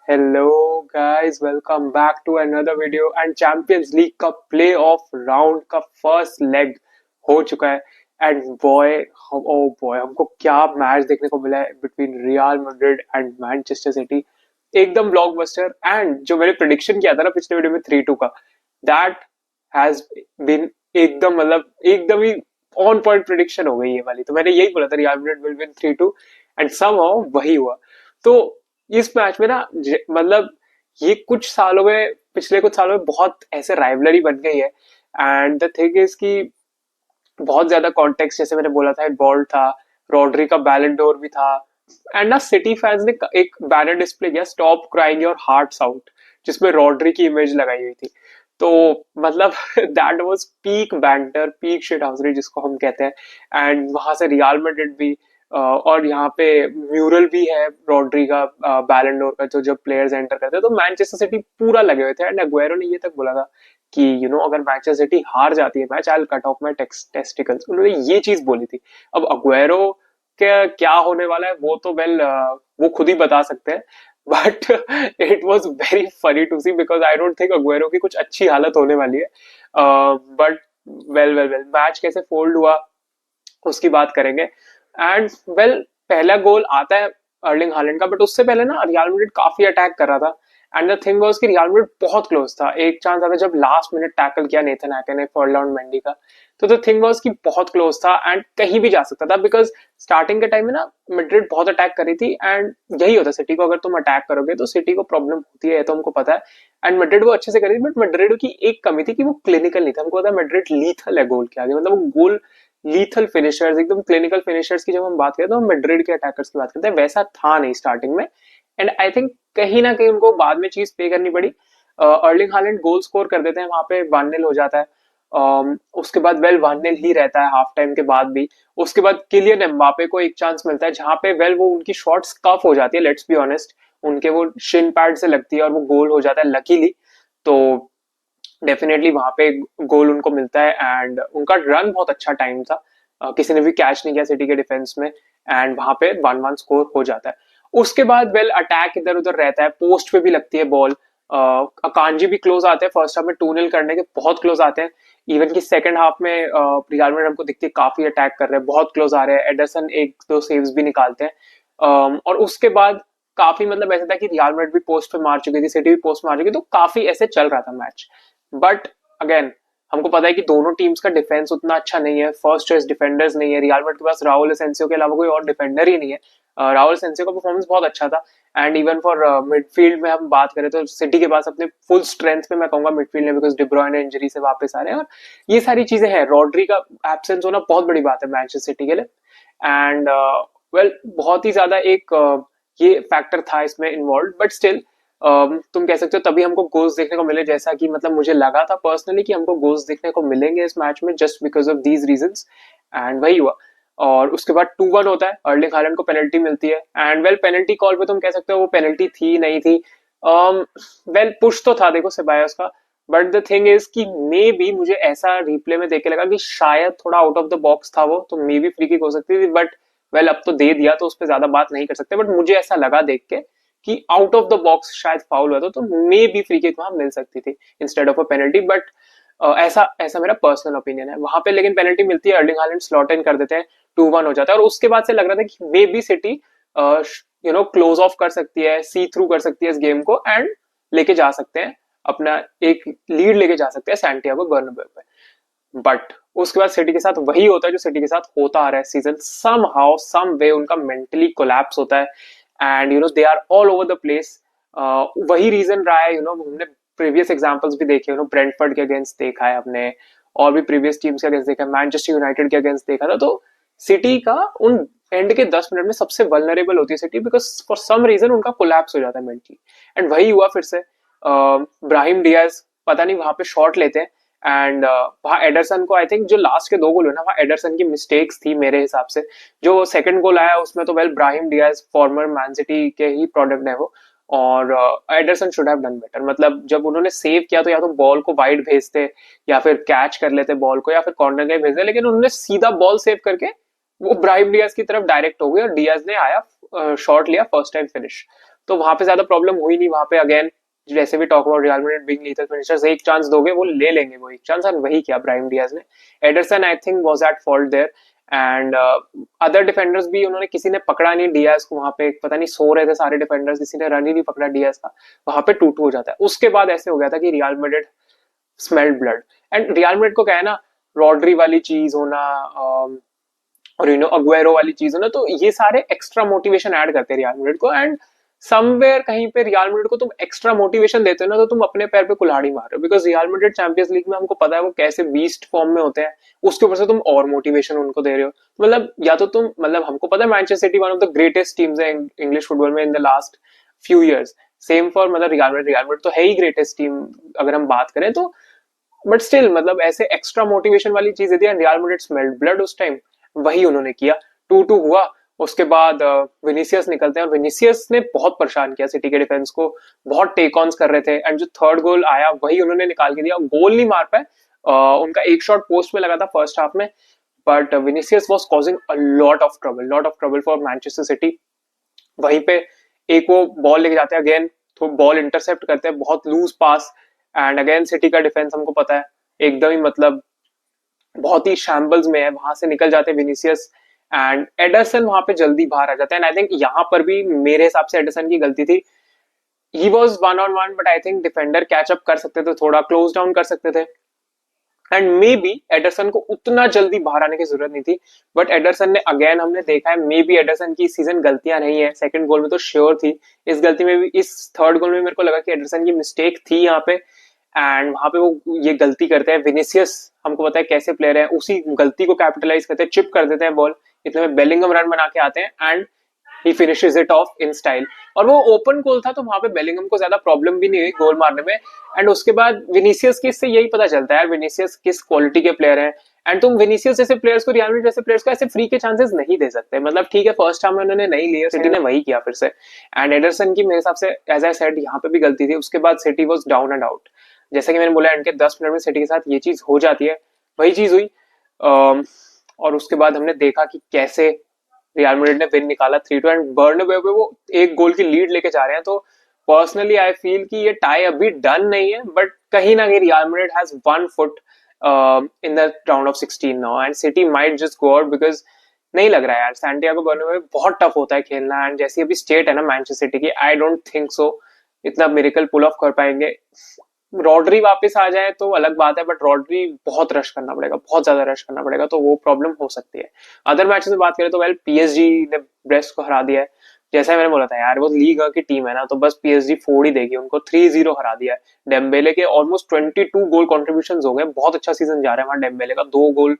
Hello guys, welcome back to another video and Champions League का playoff round का first leg हो चुका है। एंड बॉय, ओ बॉय, हमको क्या मैच देखने को मिला है between real Madrid and Manchester city. एकदम ब्लॉकबस्टर। एंड जो मैंने प्रिडिक्शन किया था ना पिछले वीडियो में 3-2 का, दैट हैज बीन एकदम एकदम ही ऑन पॉइंट प्रिडिक्शन हो गई ये वाली। तो मैंने यही बोला था real Madrid will win 3-2 and somehow वही हुआ। तो इस मैच में ना ये कुछ सालों में, पिछले कुछ सालों में बहुत ऐसे राइवलरी बन गई है। एंड द थिंग इज कि बहुत ज्यादा कॉन्टेक्स्ट, जैसे मैंने बोला था, बॉल्ड था, रॉड्री का बैलन डोर भी था। एंड ना सिटी फैंस ने एक बैनर डिस्प्ले किया, stop crying your hearts out, जिसमें रॉड्री की इमेज लगाई हुई थी। तो मतलब that was peak banter, peak shit housery जिसको हम कहते हैं। एंड वहां से रियल मैड्रिड भी और यहाँ पे म्यूरल भी है रॉड्री का बैलन डोर का, जो जब प्लेयर्स एंटर करते हैं तो मैनचेस्टर सिटी पूरा लगे हुए थे। एंड अग्वेरो ने ये तक बोला था कि अगर मैनचेस्टर सिटी हार जाती है match, I will cut off my testicles. उन्होंने ये चीज बोली थी। अब अग्वेरो के क्या होने वाला है वो तो वो खुद ही बता सकते हैं। But it was very funny to see, because I don't think Aguero की कुछ अच्छी हालत होने वाली है। बट वेल मैच कैसे फोल्ड हुआ उसकी बात करेंगे। एंड पहला गोल आता है अर्लिंग हालैंड का, बट उससे पहले ना रियल मैड्रिड काफी अटैक कर रहा था। एंड द थिंग वाज कि रियल मैड्रिड बहुत क्लोज था। एक चांस आता जब लास्ट मिनट टैकल किया नेथन आके ने फर्लॉन मेंडी का। तो द थिंग वाज कि बहुत क्लोज था एंड कहीं भी जा सकता था, बिकॉज स्टार्टिंग के टाइम में ना मैड्रिड बहुत अटैक करी थी। एंड यही होता है सिटी को, अगर तुम अटैक करोगे तो सिटी को प्रॉब्लम होती है, तो हमको पता है। एंड मैड्रिड वो अच्छे से करी थी, बट मैड्रिड की एक कमी थी कि वो क्लिनिकल नहीं था। हमको पता है मैड्रिड लीथल है गोल के आगे, मतलब वो गोल लीथल फिनिशर्स, एकदम क्लिनिकल फिनिशर्स की जब हम बात करें तो हम मैड्रिड के अटैकर्स की बात करते हैं, वैसा था नहीं स्टार्टिंग में। एंड आई थिंक कहीं ना कहीं उनको बाद में चीज पे करनी पड़ी। अर्लिंग हालैंड गोल स्कोर कर देते हैं वहां पे, 1-0 हो जाता है। उसके बाद 1-0 ही रहता है हाफ टाइम के बाद भी। उसके बाद किलियन एम्बापे को एक चांस मिलता है जहां पे वो उनकी शॉट स्कफ हो जाती है, लेट्स बी ऑनेस्ट। उनके वो शिन पैड से लगती है और वो गोल हो जाता है लकीली। तो डेफिनेटली वहां पे गोल उनको मिलता है। एंड उनका रन बहुत अच्छा टाइम था, किसी ने भी कैच नहीं किया सिटी के डिफेंस में। एंड वहां पे 1-1 स्कोर हो जाता है। उसके बाद अटैक इधर उधर रहता है, पोस्ट पे भी लगती है बॉल। अकांजी भी क्लोज आते हैं फर्स्ट हाफ में 2-0 करने के, बहुत क्लोज आते हैं। इवन की सेकंड हाफ में रियल मैड्रिड हमको दिखती है काफी अटैक कर रहे हैं, बहुत क्लोज आ रहे हैं। एडरसन एक दो सेव्स भी निकालते हैं। और उसके बाद काफी ऐसा था कि रियल मैड्रिड भी पोस्ट पे मार चुकी थी, सिटी भी पोस्ट मार चुकी थी, तो काफी ऐसे चल रहा था मैच। बट अगेन हमको पता है कि दोनों टीम्स का डिफेंस उतना अच्छा नहीं है, फर्स्ट चॉइस डिफेंडर्स नहीं है। रियल मैड्रिड के पास राहुल एसेंसियो के अलावा कोई और डिफेंडर ही नहीं है। राहुल एसेंसियो का परफॉर्मेंस बहुत अच्छा था। एंड इवन फॉर मिडफील्ड में हम बात करें तो सिटी के पास अपने फुल स्ट्रेंथ पे मैं कहूंगा मिडफील्ड में, बिकॉज डिब्रॉयने इंजरी से वापस आ रहे हैं और ये सारी चीजें हैं। रॉड्री का एब्सेंस होना बहुत बड़ी बात है मैनचेस्टर सिटी के लिए। एंड बहुत ही ज्यादा एक ये फैक्टर था इसमें इन्वॉल्व। बट स्टिल तुम कह सकते हो तभी हमको गोल्स देखने को मिले, जैसा कि मुझे लगा था पर्सनली कि हमको गोल्स देखने को मिलेंगे इस मैच में, just because of these reasons. And वही हुआ। और उसके बाद 2-1 होता है, अर्लिंग हालैंड को पेनल्टी मिलती है। एंड पेनल्टी कॉल पे तुम कह सकते हो वो पेनल्टी थी नहीं थी। पुश तो था देखो सेबायोस का। बट द थिंग इज कि मे बी मुझे ऐसा रिप्ले में देख के लगा कि शायद थोड़ा आउट ऑफ द बॉक्स था वो, तो मे बी फ्री किक हो सकती थी। बट अब तो दे दिया तो उस पर ज्यादा बात नहीं कर सकते। बट मुझे ऐसा लगा देख के कि आउट ऑफ द बॉक्स शायद फाउल हुआ था, तो मे बी फ्री किक वहां मिल सकती थी instead of a penalty. But ऐसा ऐसा मेरा पर्सनल ओपिनियन है वहां पे। लेकिन पेनल्टी मिलती है, अर्लिंग हालैंड स्लॉट इन कर देते हैं, 2-1 हो जाता है। और उसके बाद से लग रहा था कि may be city close of कर सकती है, सी थ्रू कर सकती है इस गेम को, एंड लेके जा सकते हैं अपना एक लीड लेके जा सकते हैं सैंटियागो बर्नाब्यू पे। बट उसके बाद सिटी के साथ वही होता है जो सिटी के साथ होता आ रहा है सीजन, सम हाउ सम वे उनका मेंटली कोलैप्स होता है। And they are all over the place. वही रीजन रहा है। हमने प्रीवियस एग्जांपल्स भी देखे, ब्रेंटफोर्ड के अगेंस्ट देखा है हमने, और भी प्रीवियस टीम्स के अगेंस्ट देखा है, मैनचेस्टर यूनाइटेड के अगेंस्ट देखा था। तो सिटी का उन एंड के 10 मिनट में सबसे वल्नरेबल होती है City, because for some reason उनका कोलैप्स हो जाता है मेंटली। एंड वही हुआ फिर से। ब्राहिम डियाज पता नहीं वहां पे शॉट लेते हैं। एंड वहां एडरसन को, आई थिंक जो लास्ट के 2 गोल हुए ना, वहां एडरसन की मिस्टेक्स थी मेरे हिसाब से। जो सेकंड गोल आया उसमें तो Brahim Diaz former Man City के ही प्रोडक्ट है वो। और Ederson should have done better. जब उन्होंने सेव किया तो या तो बॉल को वाइड भेजते, या फिर कैच कर लेते बॉल को, या फिर कॉर्नर के भेजते, लेकिन उन्होंने सीधा बॉल सेव करके वो ब्राहिम डियाज की तरफ डायरेक्ट हो गई और डियाज ने आया शॉट लिया, फर्स्ट टाइम फिनिश। तो वहां पे ज्यादा प्रॉब्लम हुई नहीं। वहां पे अगेन जैसे भी talk about real Madrid big lethal finishers, एक चांस दोगे वो ले लेंगे वो एक चांस, और वही किया ब्राहिम डियाज ने। Ederson I think was at fault there, and other defenders भी उन्होंने, किसी ने पकड़ा नहीं डियाज को वहां पे, पता नहीं सो रहे थे सारे डिफेंडर्स, किसी ने रन ही नहीं पकड़ा डियाज का, वहां पे 2-2 हो जाता है। उसके बाद ऐसे हो गया था कि real Madrid smelled blood. And real Madrid को क्या है ना, रॉड्री वाली चीज होना, और अग्वेरो वाली चीज होना, तो ये सारे एक्स्ट्रा मोटिवेशन ऐड करते हैं रियल मैड्रिड को। एंड समवेयर कहीं पे रियल मैड्रिड को तुम एक्स्ट्रा मोटिवेशन देते हो ना, तो तुम अपने पैर पे कुल्हाड़ी मार रहे हो, because Real Madrid champions league में हमको पता है वो कैसे बीस्ट फॉर्म में होते हैं, उसके ऊपर से तुम और मोटिवेशन उनको दे रहे हो। मतलब या तो तुम, मतलब हमको पता है Manchester city one of the greatest teams है इंग्लिश फुटबॉल में in the last few years, same for मतलब रियल मैड्रिड तो है ही ग्रेटेस्ट टीम अगर हम बात करें तो, बट स्टिल मतलब ऐसे एक्स्ट्रा मोटिवेशन वाली चीज दी, रियल मैड्रिड स्मेल्ड ब्लड उस टाइम, वही उन्होंने किया। 2-2 हुआ। उसके बाद विनीसियस निकलते हैं, और विनीसियस ने बहुत परेशान किया सिटी के डिफेंस को, बहुत टेक ऑन कर रहे थे, एंड जो थर्ड गोल आया वही उन्होंने निकाल के दिया। गोल नहीं मार पाए, उनका एक शॉट पोस्ट में लगा था फर्स्ट हाफ में, but Vinicius was causing a lot of trouble for Manchester city. वहीं पे एक वो बॉल लेके जाते हैं अगेन, तो बॉल इंटरसेप्ट करते हैं, बहुत loose pass, and again City का डिफेंस हमको पता है एकदम ही मतलब बहुत ही शैम्बल्स में है, वहां से निकल जाते हैं विनीसियस, एंड एडरसन वहां पे जल्दी बाहर आ जाता है। एंड आई थिंक यहाँ पर भी मेरे हिसाब से एडरसन की गलती थी। He was 1-on-1, but I think defender catch up कर सकते थे, थोड़ा क्लोज डाउन कर सकते थे, एंड मे बी एडरसन को उतना जल्दी बाहर आने की जरूरत नहीं थी। बट एडरसन ने अगेन हमने देखा है, मे बी एडरसन की सीजन गलतियां नहीं है, सेकंड गोल में तो श्योर थी, इस गलती में भी, इस थर्ड गोल में मेरे को लगा कि एडरसन की मिस्टेक थी यहाँ पे, एंड वहां पे वो ये गलती करते हैं। विनीसियस हमको पता है कैसे प्लेयर है, उसी गलती को कैपिटलाइज करते हैं, चिप कर देते हैं बॉल, इतने में बेलिंगम रन बना के आते हैं, and he finishes it of in style. और वो ओपन गोल था, तो वहां पे बेलिंगम को ज्यादा प्रॉब्लम भी नहीं हुई गोल मारने में। एंड उसके बाद विनीसियस की इससे यही पता चलता है विनीसियस किस क्वालिटी के प्लेयर हैं, एंड तुम विनीसियस जैसे प्लेयर्स को, रियल मैड्रिड जैसे प्लेयर्स को ऐसे फ्री के चांसेस नहीं दे सकते। मतलब ठीक है फर्स्ट हाफ में उन्होंने नहीं लिए, सिटी ने वही किया फिर से, एंड एडरसन की मेरे हिसाब से एज आई सेड यहाँ पे भी गलती थी। उसके बाद city was down and out, जैसे कि मैंने बोला एंड के 10 मिनट में सिटी के साथ ये चीज हो जाती है, वही चीज हुई। और उसके बाद हमने देखा कि कैसे रियल मैड्रिड ने विन निकाला 3-2, एंड बर्नबेउ पे वो एक गोल की लीड लेके जा रहे हैं। तो पर्सनली आई फील कि ये टाई अभी डन नहीं है, बट कहीं ना कहीं real Madrid has one foot in the round of 16 now, and city might just go out, because नहीं लग रहा है यार, सैंटियागो बर्नबेउ बहुत टफ होता है खेलना, एंड जैसी अभी स्टेट है ना मैनचेस्टर सिटी की, आई डोंट थिंक सो इतना मिरेकल पुल ऑफ कर पाएंगे। रॉड्री वापस आ जाए तो अलग बात है, बट रॉड्री बहुत रश करना पड़ेगा, बहुत ज्यादा रश करना पड़ेगा, तो वो प्रॉब्लम हो सकती है। अदर मैचेस में बात करें तो वेल पीएसजी ने ब्रेस्ट को हरा दिया है, जैसा मैंने बोला था यार, वो लीग की टीम है ना, तो बस पीएसजी फोड़ ही देगी उनको, 3-0 हरा दिया है। डेम्बेले के ऑलमोस्ट 22 गोल कॉन्ट्रीब्यूशन हो गए, बहुत अच्छा सीजन जा रहा है वहां डेम्बेले का, 2 गोल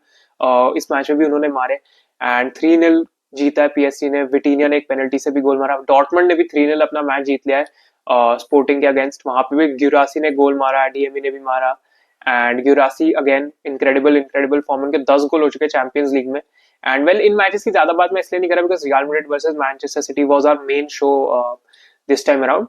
इस मैच में भी उन्होंने मारे, एंड 3-0 जीता है पीएसजी ने। विटीनिया ने एक पेनल्टी से भी गोल मारा, डॉर्टमंड ने भी 3-0 अपना मैच जीत लिया है स्पोर्टिंग के अगेंस्ट, वहां पे भी ग्यूरासी ने गोल मारा, डीएमई ने भी मारा, and Guirassy again incredible form, उनके 10 गोल हो चुके चैंपियंस लीग में। एंड वेल इन मैचेस की ज्यादा बात मैं इसलिए नहीं कर रहा because Real Madrid versus Manchester City was our main show this time around.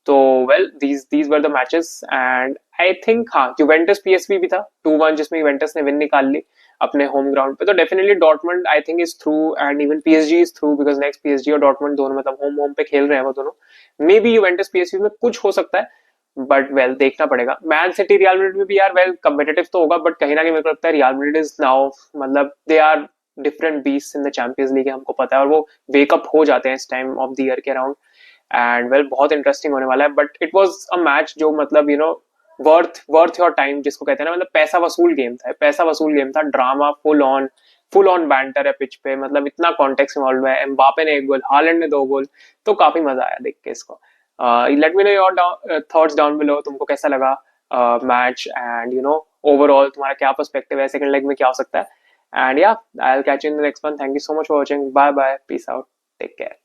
तो well these were the matches, and I think हाँ यूवेंटस पीएसवी भी था 2-1, जिसमें यूवेंटस ने विन निकाल ली अपने होम ग्राउंड पे। तो definitely Dortmund I think is through, and even PSG is through, because next PSG और डॉर्टमंड दोनों मतलब होम होम पे खेल रहे हैं वो दोनों। मे बी यूवेंटस पीएसवी में कुछ हो सकता है, बट वेल देखना पड़ेगा। मैन सिटी रियल मैड्रिड में भी यार वेल कम्पिटिटिव तो होगा, बट कहीं ना कहीं मेरे को लगता है रियल मैड्रिड इज नाउ मतलब they are different beast in the Champions League, हमको पता है, और वो वेकअप हो जाते हैं इस टाइम ऑफ द ईयर के अराउंड, एंड वेल बहुत इंटरेस्टिंग होने वाला है। But it was a match जो मतलब वर्थ योर टाइम जिसको कहते हैं ना, मतलब पैसा वसूल गेम था, पैसा वसूल गेम था, ड्रामा फुल ऑन बैंटर है पिच पे, मतलब इतना कॉन्टेक्स्ट इन्वॉल्व है, एम्बापे ने 1 गोल, हालैंड ने 2 गोल, तो काफी मजा आया देख के इसको। Let me know your thoughts down below, तुमको कैसा लगा मैच, एंड ओवरऑल तुम्हारा क्या पर्सपेक्टिव है, सेकंड लेग में क्या हो सकता है, एंड या I will catch you in the next one. Thank you so much for watching, bye bye, peace out, take care.